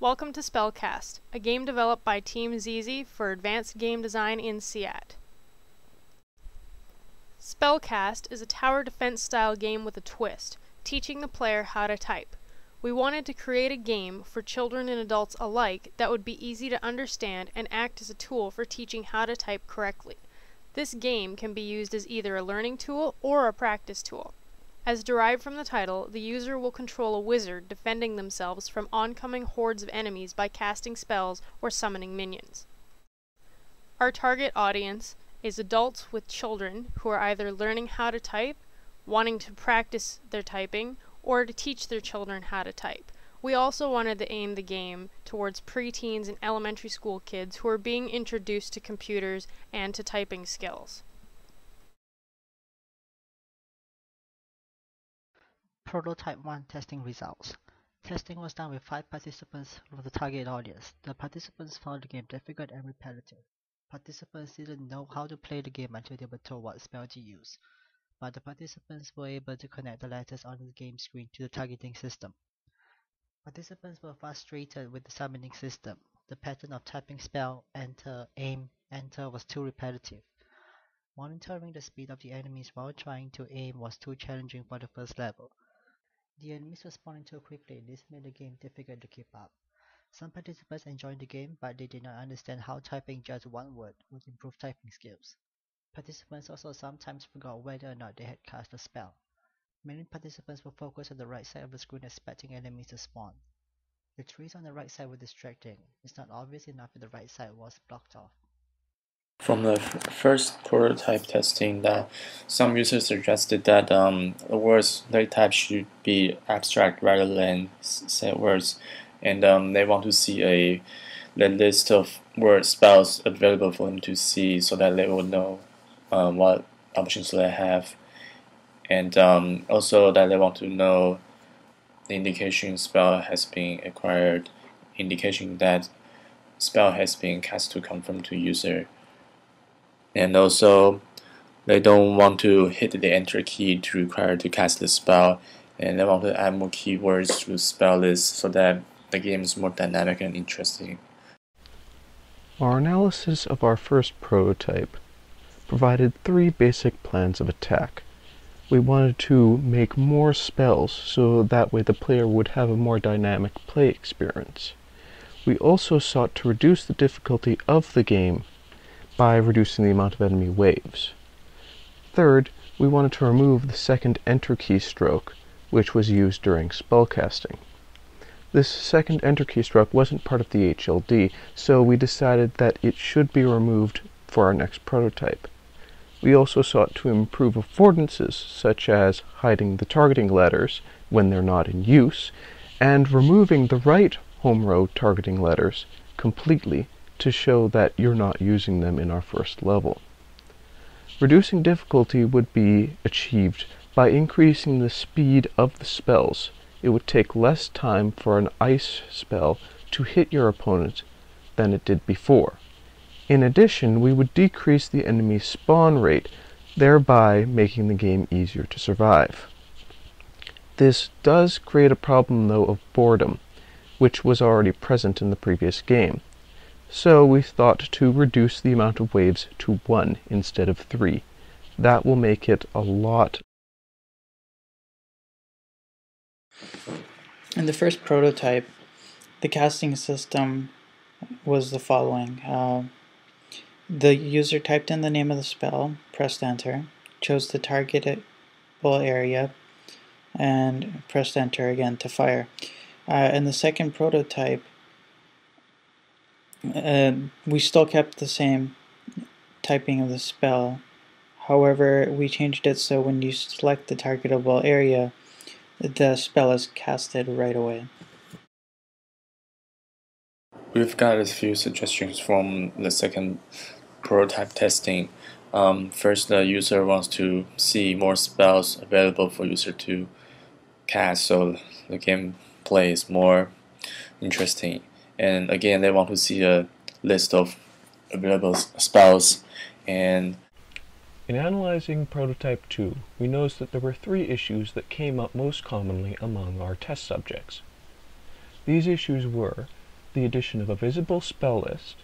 Welcome to Spellcast, a game developed by Team XYZZY for advanced game design in IAT. Spellcast is a tower defense style game with a twist, teaching the player how to type. We wanted to create a game for children and adults alike that would be easy to understand and act as a tool for teaching how to type correctly. This game can be used as either a learning tool or a practice tool. As derived from the title, the user will control a wizard defending themselves from oncoming hordes of enemies by casting spells or summoning minions. Our target audience is adults with children who are either learning how to type, wanting to practice their typing, or to teach their children how to type. We also wanted to aim the game towards preteens and elementary school kids who are being introduced to computers and to typing skills. Prototype 1 testing results. Testing was done with 5 participants from the target audience. The participants found the game difficult and repetitive. Participants didn't know how to play the game until they were told what spell to use. But the participants were able to connect the letters on the game screen to the targeting system. Participants were frustrated with the summoning system. The pattern of typing spell, enter, aim, enter was too repetitive. Monitoring the speed of the enemies while trying to aim was too challenging for the first level. The enemies responding too quickly, this made the game difficult to keep up. Some participants enjoyed the game, but they did not understand how typing just one word would improve typing skills. Participants also sometimes forgot whether or not they had cast a spell. Many participants were focused on the right side of the screen expecting enemies to spawn. The trees on the right side were distracting. It's not obvious enough if the right side was blocked off. From the first prototype testing, that some users suggested that the words they type should be abstract rather than set words, and they want to see a list of word spells available for them to see so that they will know what options they have, and also that they want to know the indication spell has been acquired, indication that spell has been cast to confirm to user. And also, they don't want to hit the enter key to require to cast the spell, and they want to add more keywords to the spell list so that the game is more dynamic and interesting. Our analysis of our first prototype provided 3 basic plans of attack. We wanted to make more spells so that way the player would have a more dynamic play experience. We also sought to reduce the difficulty of the game by reducing the amount of enemy waves. Third, we wanted to remove the second enter keystroke, which was used during spellcasting. This second enter keystroke wasn't part of the HLD, so we decided that it should be removed for our next prototype. We also sought to improve affordances, such as hiding the targeting letters when they're not in use, and removing the right home row targeting letters completely to show that you're not using them in our first level. Reducing difficulty would be achieved by increasing the speed of the spells. It would take less time for an ice spell to hit your opponent than it did before. In addition, we would decrease the enemy spawn rate, thereby making the game easier to survive. This does create a problem, though, of boredom, which was already present in the previous game. So we thought to reduce the amount of waves to 1 instead of 3. That will make it a lot. In the first prototype, the casting system was the following. The user typed in the name of the spell, pressed enter, chose the targetable area, and pressed enter again to fire. In the second prototype, we still kept the same typing of the spell. However, we changed it so when you select the targetable area, the spell is casted right away. We've got a few suggestions from the second prototype testing. First, the user wants to see more spells available for user to cast, so the gameplay is more interesting. And again, they want to see a list of available spells. And in analyzing prototype 2, we noticed that there were 3 issues that came up most commonly among our test subjects. These issues were the addition of a visible spell list